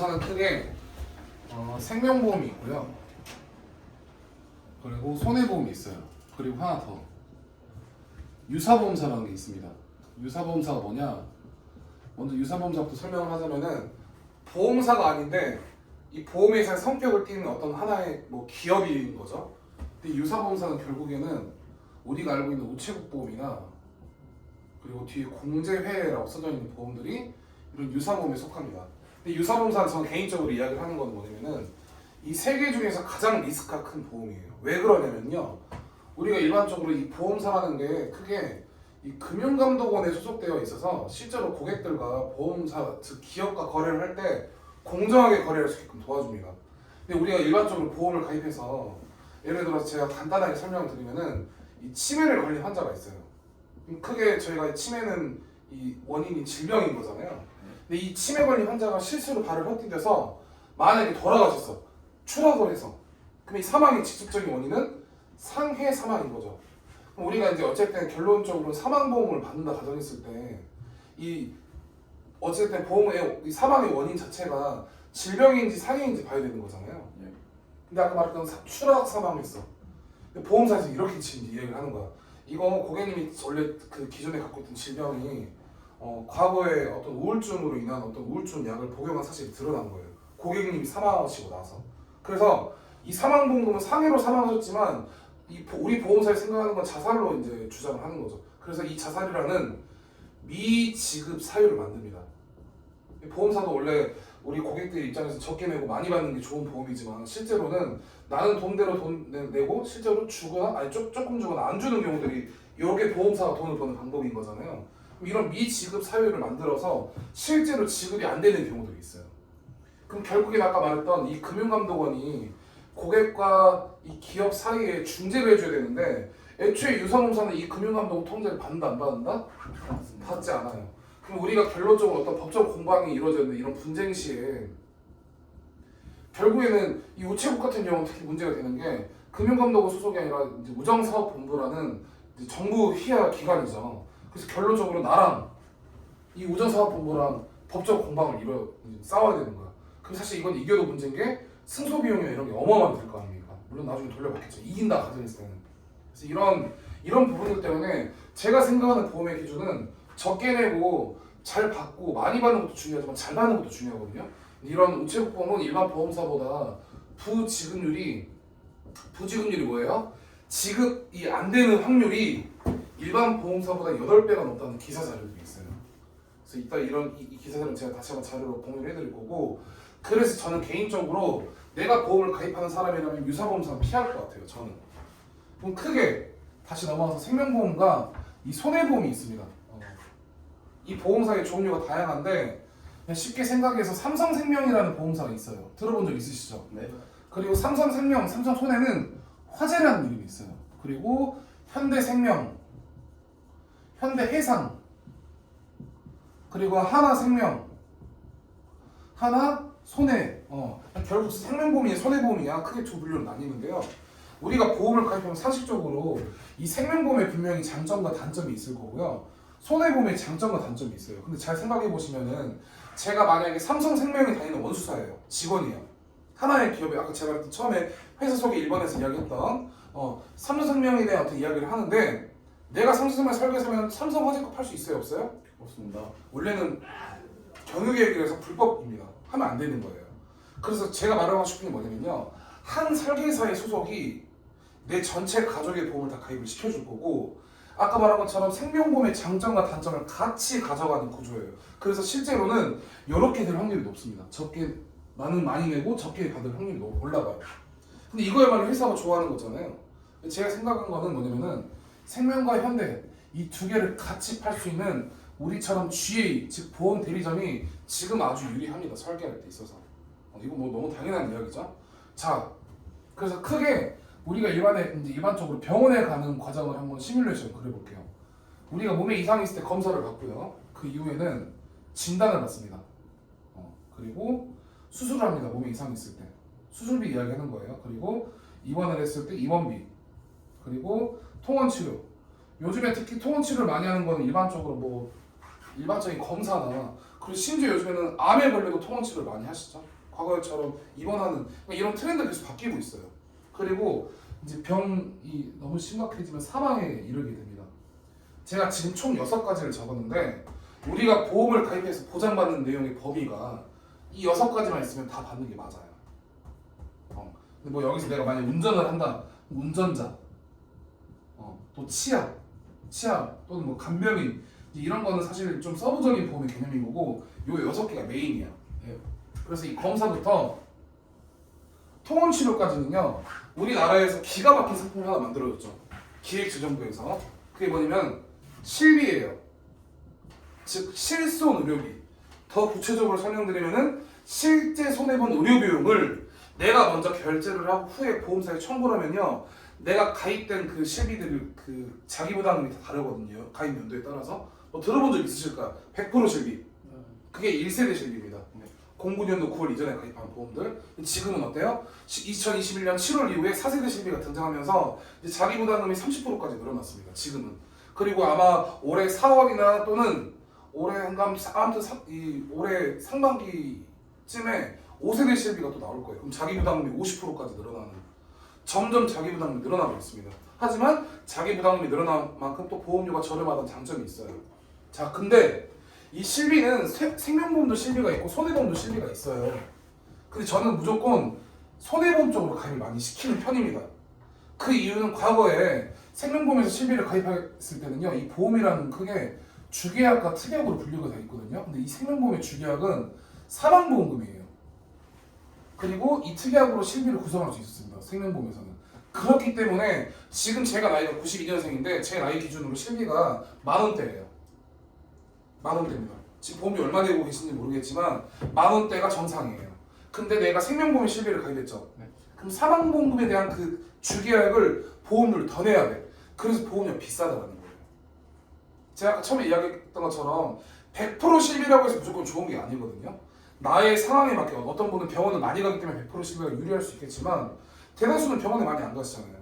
보험사는 크게 생명보험이 있고요. 그리고 손해보험이 있어요. 그리고 하나 더 유사보험사라는 게 있습니다. 유사보험사가 뭐냐? 먼저 유사보험사부터 설명을 하자면은 보험사가 아닌데 이 보험회사의 성격을 띠는 어떤 하나의 뭐 기업인 거죠. 근데 유사보험사는 결국에는 우리가 알고 있는 우체국보험이나 그리고 뒤에 공제회라고 써져 있는 보험들이 이런 유사보험에 속합니다. 근데 유사보험사는 저는 개인적으로 이야기를 하는 건 뭐냐면은 이 세 개 중에서 가장 리스크가 큰 보험이에요. 왜 그러냐면요. 우리가 일반적으로 이 보험사라는 게 크게 이 금융감독원에 소속되어 있어서 실제로 고객들과 보험사, 즉 기업과 거래를 할 때 공정하게 거래할 수 있게끔 도와줍니다. 근데 우리가 일반적으로 보험을 가입해서 예를 들어서 제가 간단하게 설명을 드리면은 이 치매를 걸린 환자가 있어요. 크게 저희가 치매는 이 원인이 질병인 거잖아요. 근데 이 치매 걸린 환자가 실수로 발을 헛디뎌서 만약에 돌아가셨어. 추락을 해서. 그럼 이 사망의 직접적인 원인은 상해 사망인 거죠. 그럼 우리가 이제 어쨌든 결론적으로 사망보험을 받는다 가정했을 때 이 어쨌든 보험의 이 사망의 원인 자체가 질병인지 상해인지 봐야 되는 거잖아요. 근데 아까 말했던 추락 사망했어. 근데 보험사에서 이렇게 지금 이야기를 하는 거야. 이거 고객님이 원래 그 기존에 갖고 있던 질병이 과거에 어떤 우울증으로 인한 어떤 우울증 약을 복용한 사실이 드러난 거예요. 고객님이 사망하시고 나서. 그래서 이 사망보험금은 상해로 사망하셨지만 우리 보험사에 생각하는 건 자살로 이제 주장을 하는 거죠. 그래서 이 자살이라는 미지급 사유를 만듭니다. 보험사도 원래 우리 고객들 입장에서 적게 내고 많이 받는 게 좋은 보험이지만 실제로는 나는 돈대로 돈 내고 실제로 주거나 아니 조금 주거나 안 주는 경우들이 이게 보험사가 돈을 버는 방법인 거잖아요. 이런 미지급 사유를 만들어서 실제로 지급이 안 되는 경우들이 있어요. 그럼 결국엔 아까 말했던 이 금융감독원이 고객과 이 기업 사이에 중재를 해줘야 되는데 애초에 유사보험사는 이 금융감독원 통제를 받는다 안 받는다? 받지 않아요. 그럼 우리가 결론적으로 어떤 법적 공방이 이루어져 있는 이런 분쟁 시에 결국에는 이 우체국 같은 경우는 특히 문제가 되는 게 금융감독원 소속이 아니라 이제 우정사업본부라는 이제 정부 휘하 기관이죠. 그래서 결론적으로 나랑 이 우정사업본부랑 법적 공방을 싸워야 되는 거야. 그럼 사실 이건 이겨도 문제인 게 승소 비용이나 이런 게 어마어마하게 들 거 아닙니까? 물론 나중에 돌려받겠죠. 이긴다 가정했을 때는. 그래서 이런 부분들 때문에 제가 생각하는 보험의 기준은 적게 내고 잘 받고 많이 받는 것도 중요하지만 잘 받는 것도 중요하거든요. 이런 우체국보험은 일반 보험사보다 부지급률이 뭐예요? 지급이 안 되는 확률이 일반 보험사보다 8배가 넘다는 기사 자료들이 있어요. 그래서 이따 이 기사 자료는 제가 다시 한번 자료로 공유를 해드릴 거고, 그래서 저는 개인적으로 내가 보험을 가입하는 사람이라면 유사보험사는 피할 것 같아요. 저는. 그럼 크게 다시 넘어가서 생명보험과 이 손해보험이 있습니다. 이 보험사의 종류가 다양한데 쉽게 생각해서 삼성생명이라는 보험사가 있어요. 들어본 적 있으시죠? 네. 그리고 삼성생명, 삼성손해는 화재라는 이름이 있어요. 그리고 현대생명, 현대해상, 그리고 하나생명, 하나손해. 결국 생명보험이냐 손해보험이냐 크게 두 분류로 나뉘는데요. 우리가 보험을 가입하면 상식적으로 이 생명보험에 분명히 장점과 단점이 있을 거고요. 손해보험에 장점과 단점이 있어요. 근데 잘 생각해 보시면은 제가 만약에 삼성생명에 다니는 원수사예요. 직원이에요. 하나의 기업에 아까 제가 처음에 회사 소개 1번에서 이야기했던 삼성생명에 대한 어떤 이야기를 하는데 내가 삼성생명 설계사면 삼성화재 거 팔 수 있어요? 없어요? 없습니다. 원래는 경유계획에 의해서 불법입니다. 하면 안 되는 거예요. 그래서 제가 말하고 싶은 게 뭐냐면요. 한 설계사의 소속이 내 전체 가족의 보험을 다 가입을 시켜줄 거고 아까 말한 것처럼 생명보험의 장점과 단점을 같이 가져가는 구조예요. 그래서 실제로는 이렇게 될 확률이 높습니다. 나는 많이 내고 적게 받을 확률이 올라가요. 근데 이거야말로 회사가 좋아하는 거잖아요. 제가 생각한 거는 뭐냐면은 생명과 현대 이 두 개를 같이 팔 수 있는 우리처럼 GA 즉 보험 대리점이 지금 아주 유리합니다. 설계할 때 있어서. 이거 뭐 너무 당연한 이야기죠. 자, 그래서 크게 우리가 일반적으로 병원에 가는 과정을 한번 시뮬레이션 그려볼게요. 우리가 몸에 이상이 있을 때 검사를 받고요. 그 이후에는 진단을 받습니다. 그리고 수술을 합니다. 몸에 이상이 있을 때. 수술비 이야기하는 거예요. 그리고 입원을 했을 때 입원비. 그리고 통원치료. 요즘에 특히 통원치료를 많이 하는 거는 일반적인 검사나 그리고 심지어 요즘에는 암에 걸려도 통원 치료를 많이 하시죠. 과거처럼 입원하는 이런 트렌드가 계속 바뀌고 있어요. 그리고 이제 병이 너무 심각해지면 사망에 이르게 됩니다. 제가 지금 총 6가지를 적었는데 우리가 보험을 가입해서 보장받는 내용의 범위가 이 6가지만 있으면 다 받는 게 맞아요. 근데 뭐 여기서 내가 만약 운전을 한다, 운전자, 또 치아 또는 뭐 간병인 이런 거는 사실 좀 서브적인 보험의 개념인 거고 요 6개가 메인이야. 예. 그래서 이 검사부터 통원 치료까지는요 우리나라에서 기가 막힌 상품을 하나 만들어줬죠. 기획재정부에서. 그게 뭐냐면 실비예요. 즉 실손 의료비. 더 구체적으로 설명드리면은 실제 손해본 의료 비용을 내가 먼저 결제를 하고 후에 보험사에 청구를 하면요 내가 가입된 그 실비들 그 자기부담금이 다 다르거든요. 가입 연도에 따라서. 뭐 들어본 적 있으실까요? 100% 실비. 그게 1세대 실비입니다. 09년도 9월 이전에 가입한 보험들. 지금은 어때요? 2021년 7월 이후에 4세대 실비가 등장하면서 이제 자기부담금이 30%까지 늘어났습니다. 지금은. 그리고 아마 올해 4월이나 또는 올해 올해 상반기쯤에 5세대 실비가 또 나올 거예요. 그럼 자기부담금이 50%까지 늘어나는. 점점 자기부담금이 늘어나고 있습니다. 하지만 자기부담금이 늘어난 만큼 또 보험료가 저렴하다는 장점이 있어요. 자, 근데 이 실비는 생명보험도 실비가 있고 손해보험도 실비가 있어요. 근데 저는 무조건 손해보험 쪽으로 가입을 많이 시키는 편입니다. 그 이유는 과거에 생명보험에서 실비를 가입했을 때는요 이 보험이라는 크게 주계약과 특약으로 분류가 되어 있거든요. 근데 이 생명보험의 주계약은 사망보험금이에요. 그리고 이 특약으로 실비를 구성할 수 있었습니다. 생명보험에서는. 그렇기 때문에 지금 제가 나이가 92년생인데 제 나이 기준으로 실비가 10,000원대예요. 10,000원대입니다. 지금 보험료 얼마 내고 계신지 모르겠지만 10,000원대가 정상이에요. 근데 내가 생명보험에 실비를 가입했죠. 그럼 사망보험금에 대한 그 주계약을 보험료를 더 내야 돼. 그래서 보험료가 비싸다는 거예요. 제가 아까 처음에 이야기했던 것처럼 100% 실비라고 해서 무조건 좋은 게 아니거든요. 나의 상황에 맞게 어떤 분은 병원을 많이 가기 때문에 100% 실비가 유리할 수 있겠지만 대다수는 병원에 많이 안 가시잖아요.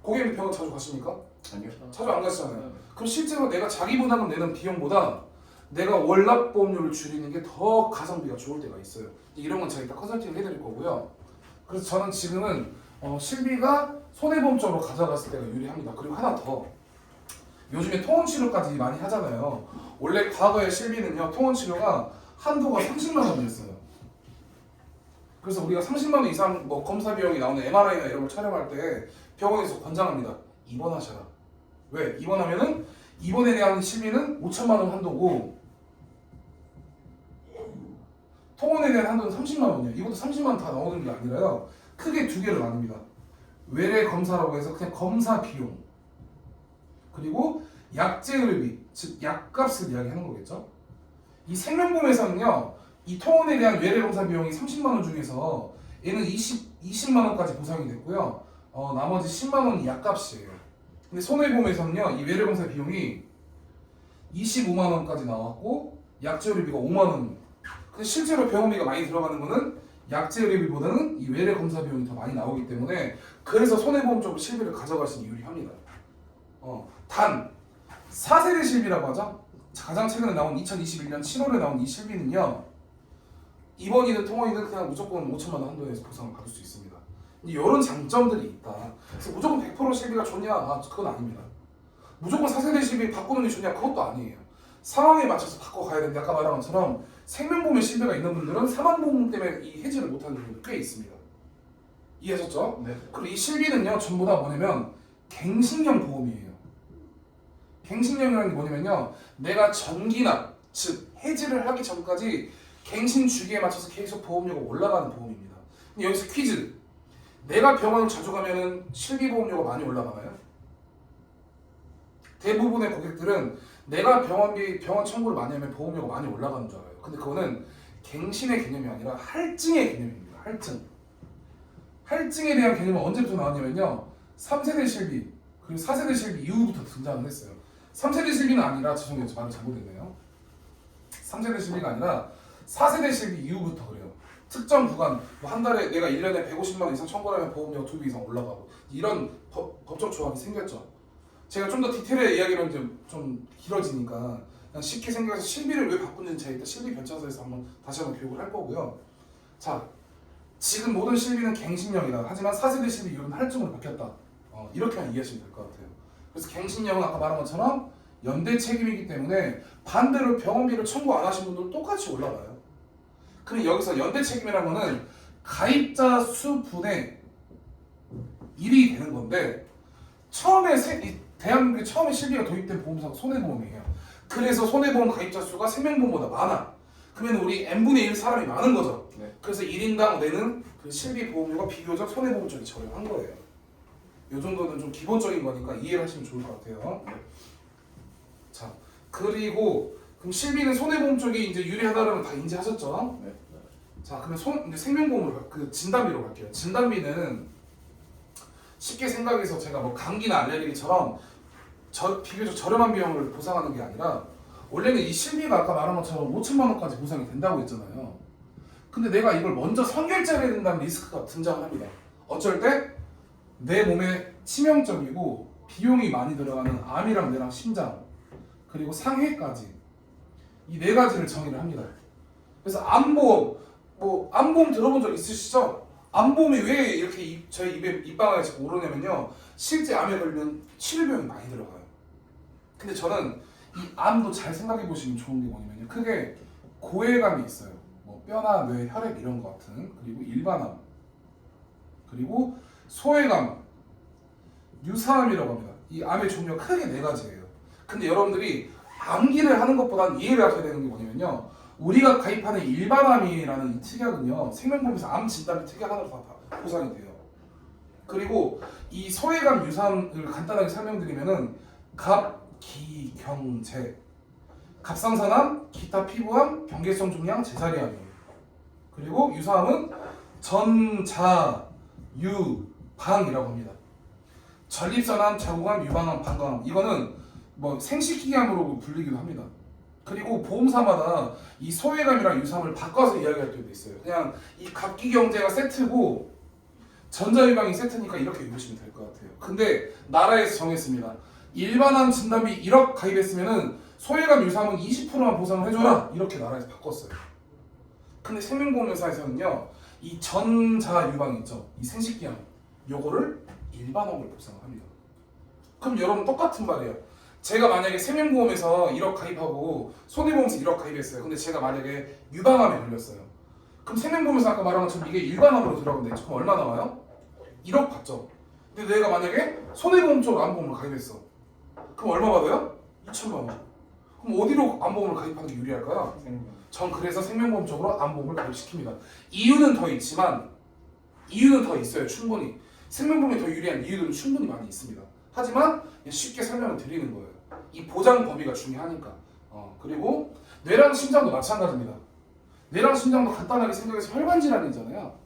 고객님 병원 자주 가십니까? 아니요. 자주 안 가시잖아요. 그럼 실제로 내가 자기 부담금 내는 비용보다 내가 월납 보험료를 줄이는 게 더 가성비가 좋을 때가 있어요. 이런 건 제가 이따 컨설팅을 해드릴 거고요. 그래서 저는 지금은 실비가 손해보험 쪽으로 가져갔을 때가 유리합니다. 그리고 하나 더. 요즘에 통원치료까지 많이 하잖아요. 원래 과거의 실비는요 통원치료가 한도가 30만 원이었어요. 그래서 우리가 30만 원 이상 뭐 검사 비용이 나오는 MRI나 이런 걸 촬영할 때 병원에서 권장합니다. 입원하셔라. 왜? 입원하면은 입원에 대한 실비는 5천만 원 한도고 통원에 대한 한도는 30만 원이에요. 이것도 30만 원 다 나오는 게 아니라요. 크게 두 개로 나눕니다. 외래 검사라고 해서 그냥 검사 비용 그리고 약제 의료비, 즉 약값을 이야기하는 거겠죠. 이 생명보험에서는요 이 통원에 대한 외래 검사 비용이 30만 원 중에서 얘는 20만 원까지 보상이 됐고요. 나머지 10만 원이 약값이에요. 근데 손해보험에서는요 이 외래 검사 비용이 25만 원까지 나왔고 약제 의료비가 5만 원. 근데 실제로 병원비가 많이 들어가는 거는 약제 의료비보다는 이 외래 검사 비용이 더 많이 나오기 때문에 그래서 손해보험 쪽으로 실비를 가져가시기 유리합니다. 단 4세대 실비라고 하죠. 가장 최근에 나온 2021년 7월에 나온 이 실비는요 입원이든 통원이든 그냥 무조건 5천만 원 한도에서 보상을 받을 수 있습니다. 이런 장점들이 있다. 그래서 무조건 100% 실비가 좋냐? 그건 아닙니다. 무조건 4세대 실비 바꾸는 게 좋냐? 그것도 아니에요. 상황에 맞춰서 바꿔가야 되는데 아까 말한 것처럼 생명보험에 실비가 있는 분들은 사망보험 때문에 이 해지를 못하는 분들이 꽤 있습니다. 이해하셨죠? 네. 그리고 이 실비는요 전부 다 뭐냐면 갱신형 보험이에요. 갱신형이라는 게 뭐냐면요 내가 전기납, 즉 해지를 하기 전까지 갱신 주기에 맞춰서 계속 보험료가 올라가는 보험입니다. 근데 여기서 퀴즈. 내가 병원을 자주 가면은 실비 보험료가 많이 올라가나요? 대부분의 고객들은 내가 병원 청구를 많이 하면 보험료가 많이 올라가는 줄 알아요. 근데 그거는 갱신의 개념이 아니라 할증의 개념입니다. 할증에 대한 개념은 언제부터 나왔냐면요 3세대 실비 그리고 4세대 실비 이후부터 등장을 했어요. 3세대 실비는 아니라 죄송해요. 저 말을 잘못했네요. 3세대 실비가 아니라 4세대 실비 이후부터 그래요. 특정 구간 뭐 한 달에 내가 1년에 150만 원 이상 청구를 하면 보험료가 2배 이상 올라가고 이런 법적 조항이 생겼죠. 제가 좀 더 디테일하게 이야기를 좀 길어지니까 그냥 쉽게 생각해서 실비를 왜 바꾸는지 제가 이따 실비 변차서에서 다시 한번 교육을 할 거고요. 자, 지금 모든 실비는 갱신형이다. 하지만 4세대 실비 이후로는 할증으로 바뀌었다. 이렇게만 이해하시면 될 것 같아요. 그래서 갱신형은 아까 말한 것처럼 연대 책임이기 때문에 반대로 병원비를 청구 안 하신 분들은 똑같이 올라가요. 그럼 여기서 연대 책임이라는 거는 가입자 수 분의 1이 되는 건데 처음에 대한민국에 처음에 실비가 도입된 보험사가 손해보험이에요. 그래서 손해보험 가입자 수가 생명보험보다 많아. 그러면 우리 n분의 1 사람이 많은 거죠. 네. 그래서 1인당 내는 그 실비 보험료가 비교적 손해보험 쪽이 저렴한 거예요. 이 정도는 좀 기본적인 거니까 이해를 하시면 좋을 것 같아요. 자, 그리고 그럼 실비는 손해보험 쪽이 이제 유리하다는 다 인지하셨죠? 네. 자, 그러면 이제 생명보험으로 그 진단비로 갈게요. 진단비는 쉽게 생각해서 제가 뭐 감기나 알레르기처럼 비교적 저렴한 비용을 보상하는 게 아니라 원래는 이 실비가 아까 말한 것처럼 5천만 원까지 보상이 된다고 했잖아요. 근데 내가 이걸 먼저 선결제를 해야 된다는 리스크가 등장합니다. 어쩔 때 내 몸에 치명적이고 비용이 많이 들어가는 암이랑 뇌랑 심장 그리고 상해까지 이 네 가지를 정의를 합니다. 그래서 암보험, 암보험 들어본 적 있으시죠? 암보험이 왜 이렇게 저희 입에 입방아에 자꾸 오르냐면요, 실제 암에 걸리면 치료 비용이 많이 들어가요. 근데 저는 이 암도 잘 생각해 보시면 좋은 게 뭐냐면요, 크게 고해감이 있어요. 뭐 뼈나 뇌, 혈액 이런 거 같은, 그리고 일반암, 그리고 소외감, 유사암이라고 합니다. 이 암의 종류가 크게 네 가지예요. 근데 여러분들이 암기를 하는 것보다는 이해를 하셔야 되는 게 뭐냐면요, 우리가 가입하는 일반암이라는 이 특약은요, 생명보험에서 암 진단비 특약 하나로 다 보상이 돼요. 그리고 이 소외감, 유사암을 간단하게 설명드리면은 갑, 기, 경, 재, 갑상선암, 기타 피부암, 경계성 종양, 제자리암이에요. 그리고 유사암은 전, 자, 유, 방이라고 합니다. 전립선암, 자궁암, 유방암, 방광암, 이거는 뭐 생식기암으로 불리기도 합니다. 그리고 보험사마다 이 소외감이랑 유사암을 바꿔서 이야기할 때도 있어요. 그냥 이 갑기경제가 세트고 전자유방이 세트니까 이렇게 읽으시면 될 것 같아요. 근데 나라에서 정했습니다. 일반암 진단비 1억 가입했으면은 소외감 유사암은 20%만 보상을 해줘라, 이렇게 나라에서 바꿨어요. 근데 생명보험회사에서는요, 이 전자유방 있죠, 이 생식기암, 요거를 일반암을 보상을 합니다. 그럼 여러분 똑같은 말이에요. 제가 만약에 생명보험에서 1억 가입하고 손해보험에서 1억 가입했어요. 근데 제가 만약에 유방암에 걸렸어요. 그럼 생명보험에서 아까 말한 것처럼 이게 일반암으로 들어가는데 그럼 얼마 나와요? 1억 받죠. 근데 내가 만약에 손해보험 쪽 암보험을 가입했어. 그럼 얼마 받아요? 2천만 원. 그럼 어디로 암보험을 가입하는 게 유리할까요? 전 그래서 생명보험 쪽으로 암보험을 가입시킵니다. 이유는 더 있지만, 이유는 더 있어요. 충분히. 생명보험이 더 유리한 이유들은 충분히 많이 있습니다. 하지만 쉽게 설명을 드리는 거예요. 이 보장 범위가 중요하니까. 그리고 뇌랑 심장도 마찬가지입니다. 뇌랑 심장도 간단하게 생각해서 혈관 질환이잖아요.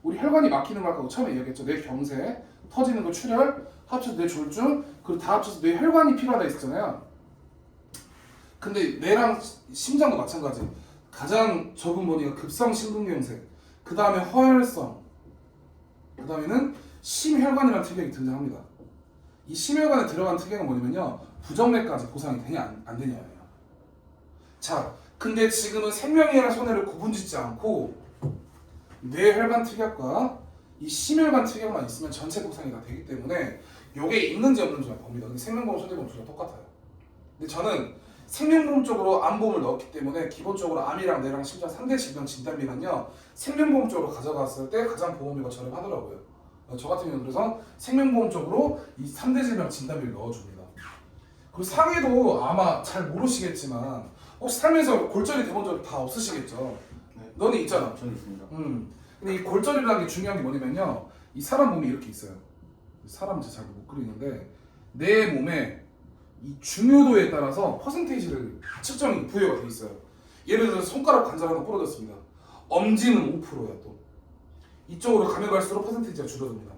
우리 혈관이 막히는 거 아까 처음에 얘기했죠. 뇌 경색, 터지는 거 출혈, 합쳐서 뇌 졸중, 그리고 다 합쳐서 뇌 혈관이 필요하다 했잖아요. 근데 뇌랑 심장도 마찬가지. 가장 적은 범위가 급성 심근경색, 그 다음에 허혈성, 그 다음에는 심혈관이라는 특약이 등장합니다. 이 심혈관에 들어간 특약은 뭐냐면요, 부정맥까지 보상이 되냐 안 되냐예요. 자, 근데 지금은 생명이랑 손해를 구분짓지 않고 뇌혈관 특약과 이 심혈관 특약만 있으면 전체 보상이 다 되기 때문에 요게 있는지 없는지만 봅니다. 근데 생명보험, 손해보험 둘 다 똑같아요. 근데 저는 생명보험 쪽으로 암보험을 넣었기 때문에 기본적으로 암이랑 뇌랑 심장 3대 질병 진단비는요, 생명보험 쪽으로 가져갔을 때 가장 보험료가 저렴하더라고요. 저 같은 경우는 그래서 생명보험 쪽으로 이 3대 질병 진단비를 넣어줍니다. 그리고 상해도 아마 잘 모르시겠지만 혹시 살면서 골절이 돼본 적 다 없으시겠죠? 네. 너는 있잖아. 저는 있습니다. 근데 이 골절이라는 게 중요한 게 뭐냐면요, 이 사람 몸이 이렇게 있어요. 사람은 잘 못 그리는데 내 몸에 이 중요도에 따라서 퍼센테이지를 측정이 부여가 돼 있어요. 예를 들어서 손가락 관절 하나 부러졌습니다. 엄지는 5%야 또. 이쪽으로 가면 갈수록 퍼센테이지가 줄어듭니다.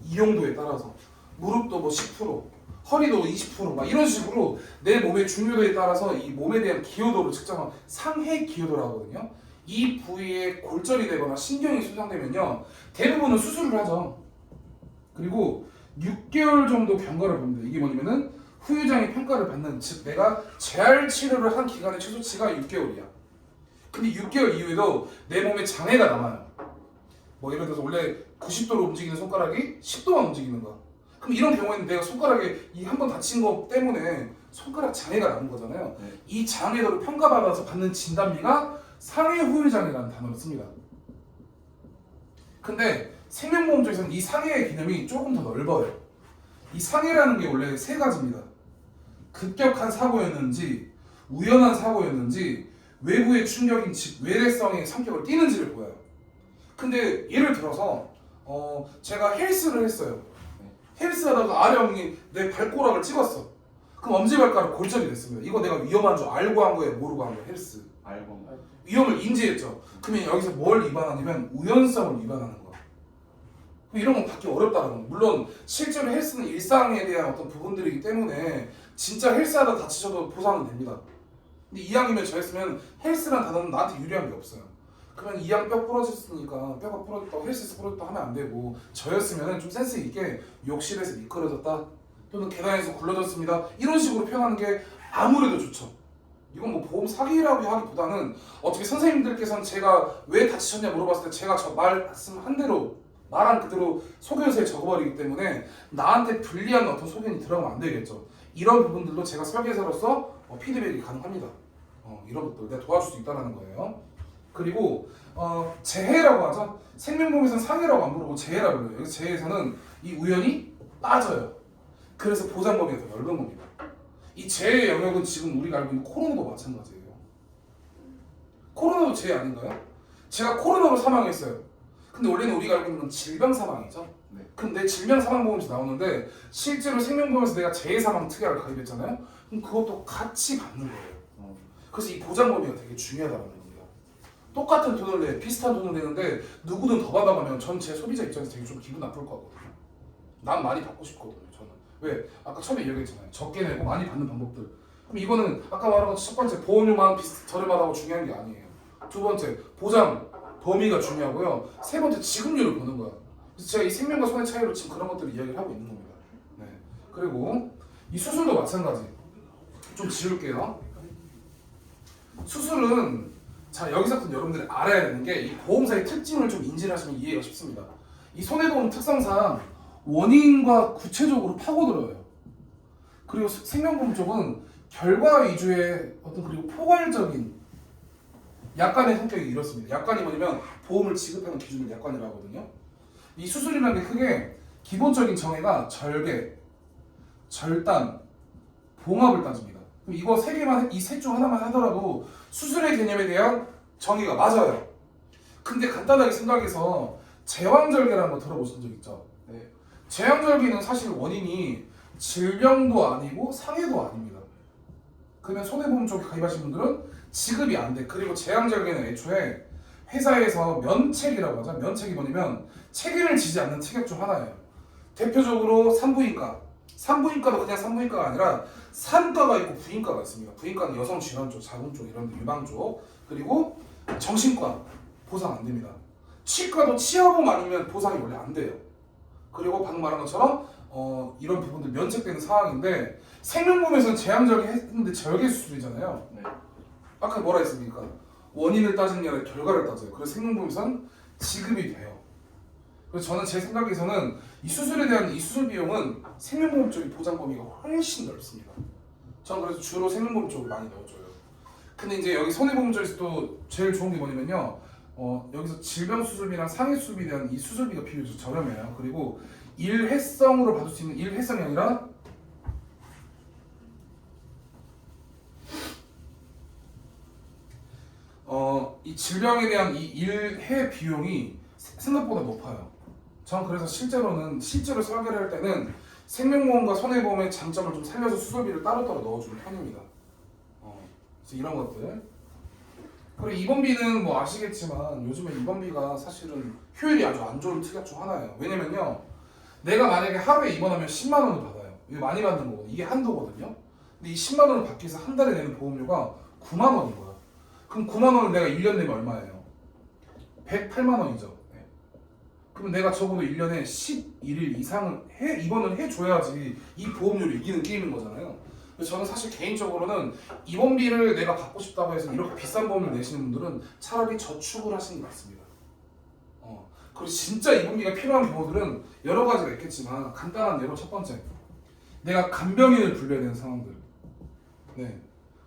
이용도에 따라서. 무릎도 뭐 10%, 허리도 20%, 막 이런 식으로 내 몸의 중요도에 따라서 이 몸에 대한 기여도를 측정한 상해 기여도라고 하거든요. 이 부위에 골절이 되거나 신경이 손상되면요, 대부분은 수술을 하죠. 그리고 6개월 정도 경과를 봅니다. 이게 뭐냐면은 후유장애 평가를 받는, 즉 내가 재활 치료를 한 기간의 최소치가 6개월이야. 근데 6개월 이후에도 내 몸에 장애가 남아요. 뭐 예를 들어서 원래 90도로 움직이는 손가락이 10도만 움직이는 거야. 그럼 이런 경우에는 내가 손가락에 이 한 번 다친 거 때문에 손가락 장애가 남은 거잖아요. 네. 이 장애도를 평가받아서 받는 진단비가 상해 후유장애라는 단어를 씁니다. 근데 생명보험 쪽에서는 이 상해의 개념이 조금 더 넓어요. 이 상해라는 게 원래 세 가지입니다. 급격한 사고였는지, 우연한 사고였는지, 외부의 충격인 즉 외래성의 성격을 띠는지를 보여요. 근데 예를 들어서 제가 헬스를 했어요. 헬스하다가 아래 엉덩이 내 발가락을 찍었어. 그럼 엄지발가락 골절이 됐습니다. 이거 내가 위험한 줄 알고 한 거예요, 모르고 한 거예요? 헬스 알고 한 거예요. 위험을 인지했죠. 그러면 여기서 뭘 위반하냐면 우연성을 위반하는 거야. 이런 건 받기 어렵다는 거. 물론 실제로 헬스는 일상에 대한 어떤 부분들이기 때문에 진짜 헬스하다 다치셔도 보상은 됩니다. 근데 이왕이면 저였으면 헬스란 단어는 나한테 유리한 게 없어요. 그러면 이왕 뼈 부러졌으니까 뼈가 부러졌다고 헬스에서 부러졌다 하면 안 되고, 저였으면 좀 센스 있게 욕실에서 미끄러졌다 또는 계단에서 굴러졌습니다 이런 식으로 표현하는 게 아무래도 좋죠. 이건 뭐 보험 사기라고 하기보다는 어떻게 선생님들께서는 제가 왜 다치셨냐 물어봤을 때 제가 저 말씀한 대로 말한 그대로 소견서에 적어버리기 때문에 나한테 불리한 어떤 소견이 들어가면 안 되겠죠. 이런 부분들도 제가 설계사로서 피드백이 가능합니다. 이런 것들 내가 도와줄 수 있다는 거예요. 그리고 재해라고 하죠. 생명보험에서는 상해라고 안 부르고 재해라고 불러요. 여기서 재해에서는 이 우연이 빠져요. 그래서 보장 범위가 더 넓은 겁니다. 이 재해의 영역은 지금 우리가 알고 있는 코로나도 마찬가지예요. 코로나도 재해 아닌가요? 제가 코로나로 사망했어요. 근데 원래는 우리가 알고 있는 건 질병 사망이죠. 네. 근데 질병 사망보험에서 나오는데 실제로 생명보험에서 내가 재해 사망 특약을 가입했잖아요. 그럼 그것도 같이 받는 거예요. 그래서 이 보장 범위가 되게 중요하다는 겁니다. 똑같은 돈을 내, 비슷한 돈을 내는데 누구든 더 받아가면 전 제 소비자 입장에서 되게 좀 기분 나쁠 것 같거든요. 난 많이 받고 싶거든요. 저는 왜? 아까 처음에 이야기했잖아요. 적게 내고 많이 받는 방법들. 그럼 이거는 아까 말한 것 첫 번째 보험료만 저렴하다고 중요한 게 아니에요. 두 번째 보장 범위가 중요하고요. 세 번째 지급률을 보는 거야. 그래서 제가 이 생명과 손해 차이로 지금 그런 것들을 이야기를 하고 있는 겁니다. 네. 그리고 이 수술도 마찬가지. 좀 지울게요. 수술은 자 여기서부터 여러분들이 알아야 되는 게 이 보험사의 특징을 좀 인지를 하시면 이해가 쉽습니다. 이 손해보험 특성상 원인과 구체적으로 파고들어요. 그리고 생명보험 쪽은 결과 위주의 어떤 그리고 포괄적인 약관의 성격이 이렇습니다. 약관이 뭐냐면 보험을 지급하는 기준을 약관이라고 하거든요. 이 수술이라는 게 크게 기본적인 정의가 절개, 절단, 봉합을 따집니다. 그럼 이거 세 개만, 이 셋 중 하나만 하더라도 수술의 개념에 대한 정의가 맞아요. 근데 간단하게 생각해서 제왕절개라는 거 들어보신 적 있죠? 네. 제왕절개는 사실 원인이 질병도 아니고 상해도 아닙니다. 그러면 손해보험 쪽에 가입하신 분들은 지급이 안 돼. 그리고 제왕절개는 애초에 회사에서 면책이라고 하죠. 면책이 뭐냐면 책임을 지지 않는 특약 중 하나예요. 대표적으로 산부인과. 산부인과도 그냥 산부인과가 아니라 산과가 있고 부인과가 있습니다. 부인과는 여성 질환 쪽, 자궁 쪽 이런 데 유방 쪽. 그리고 정신과 보상 안 됩니다. 치과도 치아보험 아니면 보상이 원래 안 돼요. 그리고 방금 말한 것처럼 이런 부분들 면책되는 상황인데 생명보험에서는 제왕절개 했는데 절개 수술이잖아요. 네. 아까 뭐라 했습니까? 원인을 따지는 게 아니라 결과를 따져요. 그래서 생명보험에서는 지급이 돼요. 그래서 저는 제 생각에서는 이 수술에 대한 이 수술 비용은 생명보험 쪽이 보장 범위가 훨씬 넓습니다. 저는 그래서 주로 생명보험 쪽을 많이 넣어줘요. 근데 이제 여기 손해보험 쪽에서도 제일 좋은 게 뭐냐면요. 여기서 질병 수술비랑 상해 수술비에 대한 이 수술비가 비교적 저렴해요. 그리고 일회성으로 받을 수 있는 일회성이 아니라 이 질병에 대한 이 일회 비용이 생각보다 높아요. 전 그래서 실제로 설계를 할 때는 생명보험과 손해보험의 장점을 좀 살려서 수술비를 따로따로 넣어주는 편입니다. 그래서 이런 것들. 그리고 입원비는 뭐 아시겠지만 요즘에 입원비가 사실은 효율이 아주 안 좋은 특약 중 하나예요. 왜냐면요, 내가 만약에 하루에 입원하면 10만 원을 받아요. 이거 많이 받는 거거든요. 이게 한도거든요. 근데 이 10만 원을 받기 위해서 한 달에 내는 보험료가 9만 원인 거야. 그럼 9만 원을 내가 1년 내면 얼마예요? 108만 원이죠. 네. 그럼 내가 적어도 1년에 11일 이상은 입원을 해줘야지 이 보험료를 이기는 게임인 거잖아요. 그래서 저는 사실 개인적으로는 입원비를 내가 받고 싶다고 해서 이렇게 비싼 보험을 내시는 분들은 차라리 저축을 하시는 게 맞습니다. 그리고 진짜 입원비가 필요한 경우들은 여러 가지가 있겠지만 간단한 예로 첫 번째, 내가 간병인을 불러야 되는 상황들. 네.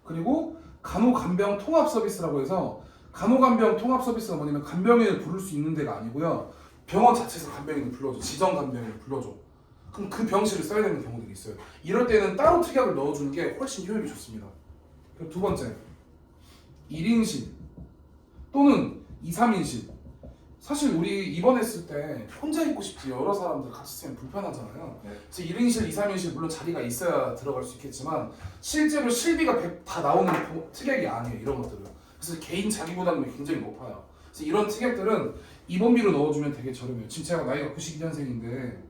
그리고 간호간병 통합 서비스라고 해서 간호간병 통합 서비스가 뭐냐면 간병인을 부를 수 있는 데가 아니고요. 병원 자체에서 간병인을 불러줘. 지정 간병인을 불러줘. 그럼 그 병실을 써야 되는 경우들이 있어요. 이럴 때는 따로 특약을 넣어주는 게 훨씬 효율이 좋습니다. 그리고 두 번째, 1인실 또는 2, 3인실. 사실 우리 입원했을 때 혼자 있고 싶지 여러 사람들 같이 있으면 불편하잖아요. 네. 그래서 1인실, 2, 3인실 물론 자리가 있어야 들어갈 수 있겠지만 실제로 실비가 다 나오는 특약이 아니에요. 이런 것들은. 그래서 개인 자기부담이 굉장히 높아요. 그래서 이런 특약들은 입원비로 넣어주면 되게 저렴해요. 지금 제가 나이가 92년생인데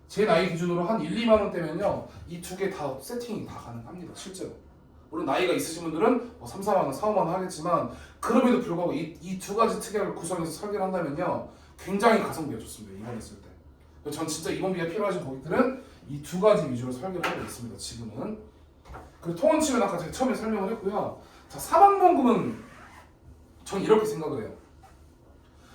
제 나이 기준으로 한 1, 2만 원대면요. 이 두 개 다 세팅이 다 가능합니다. 실제로. 물론 나이가 있으신 분들은 뭐 3, 4만 원, 4, 5만 원 하겠지만 그럼에도 불구하고 이 두 가지 특약을 구성해서 설계를 한다면요. 굉장히 가성비가 좋습니다. 입원했을 때. 전 진짜 입원비가 필요하신 고객들은 이 두 가지 위주로 설계를 하고 있습니다. 지금은. 그리고 통원치료는 아까 제가 처음에 설명을 했고요. 자, 사망보험금은 전 이렇게 생각을 해요.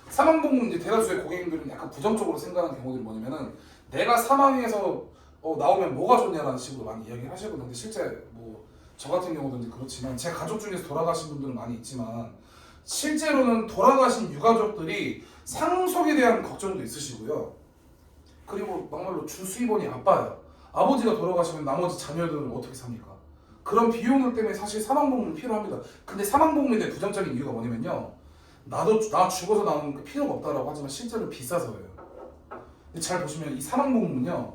사망보험금 이제 대다수의 고객님들은 약간 부정적으로 생각하는 경우들이 뭐냐면은 내가 사망해서 나오면 뭐가 좋냐라는 식으로 많이 이야기를 하시거든요. 근데 실제 뭐 저 같은 경우도 이제 그렇지만 제 가족 중에서 돌아가신 분들은 많이 있지만 실제로는 돌아가신 유가족들이 상속에 대한 걱정도 있으시고요. 그리고 막말로 주수입원이 아빠예요. 아버지가 돌아가시면 나머지 자녀들은 어떻게 삽니까? 그런 비용들 때문에 사실 사망보험은 필요합니다. 근데 사망보험에 대한 부정적인 이유가 뭐냐면요. 나 죽어서 나오는 게 필요가 없다라고 하지만 실제로 비싸서예요. 근데 잘 보시면 이 사망보험은요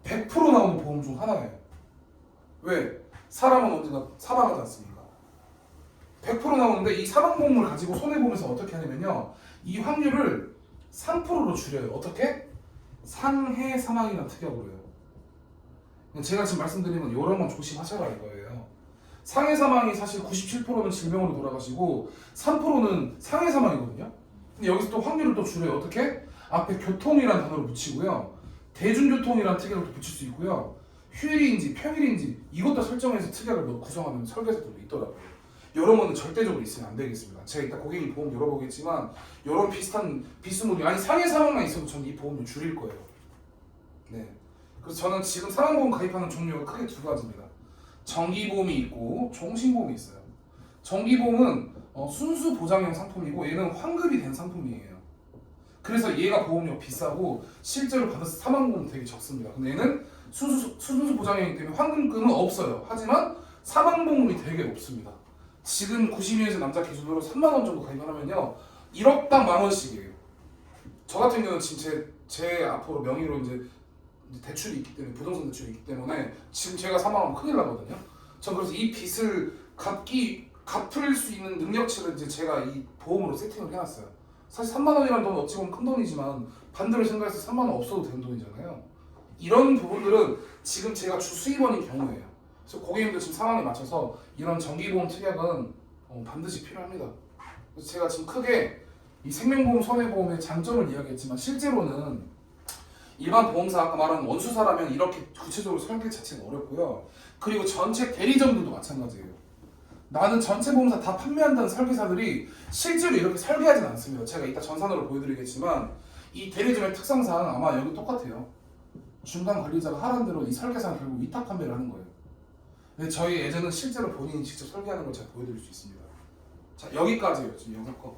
100% 나오는 보험 중 하나예요. 왜? 사람은 언젠가 사망하지 않습니까? 100% 나오는데 이 사망보험을 가지고 손해보면서 어떻게 하냐면요 이 확률을 3%로 줄여요. 어떻게? 상해 사망이라는 특약으로 해요. 제가 지금 말씀드리는 건 이런 건 조심하셔라 이거예요. 상해 사망이 사실 97%는 질병으로 돌아가시고 3%는 상해 사망이거든요. 근데 여기서 또 확률을 또 줄여요. 어떻게? 앞에 교통이라는 단어를 붙이고요. 대중교통이라는 특약을 또 붙일 수 있고요. 휴일인지 평일인지 이것도 설정해서 특약을 구성하는 설계사들도 있더라고요. 이런 거는 절대적으로 있으면 안 되겠습니다. 제가 이따 고객님 보험 열어보겠지만 이런 비슷한 비스무리 아니 상해 사망만 있어도 저는 이 보험료 줄일 거예요. 네. 그래서 저는 지금 사망보험 가입하는 종류가 크게 두 가지입니다. 정기보험이 있고 종신보험이 있어요. 정기보험은 순수 보장형 상품이고 얘는 환급이 된 상품이에요. 그래서 얘가 보험료가 비싸고 실제로 받아서 사망보험은 되게 적습니다. 근데 얘는 순수 보장형이기 때문에 환급금은 없어요. 하지만 사망보험이 되게 높습니다. 지금 92년생 남자 기준으로 3만 원 정도 가입하면요 1억당 10,000원씩이에요. 저 같은 경우는 지금 제 앞으로 명의로 이제 대출이 있기 때문에 부동산 대출이 있기 때문에 지금 제가 사망하면 큰일 나거든요. 전 그래서 이 빚을 갚을 수 있는 능력치를 이제 제가 이 보험으로 세팅을 해놨어요. 사실 3만 원이라는 돈 어찌 보면 큰 돈이지만 반대로 생각해서 3만 원 없어도 되는 돈이잖아요. 이런 부분들은 지금 제가 주수입원인 경우예요. 그래서 고객님들 지금 상황에 맞춰서 이런 정기보험 특약은 반드시 필요합니다. 그래서 제가 지금 크게 이 생명보험, 손해보험의 장점을 이야기했지만 실제로는 일반 보험사 아까 말한 원수사라면 이렇게 구체적으로 설계 자체가 어렵고요. 그리고 전체 대리점들도 마찬가지예요. 나는 전체 보험사 다 판매한다는 설계사들이 실제로 이렇게 설계하진 않습니다. 제가 이따 전산으로 보여드리겠지만 이 대리점의 특성상 아마 여기 똑같아요. 중간 관리자가 하라는 대로 이 설계사는 결국 위탁 판매를 하는 거예요. 근데 저희 예전은 실제로 본인이 직접 설계하는 걸 제가 보여드릴 수 있습니다. 자, 여기까지예요. 지금 영상 거.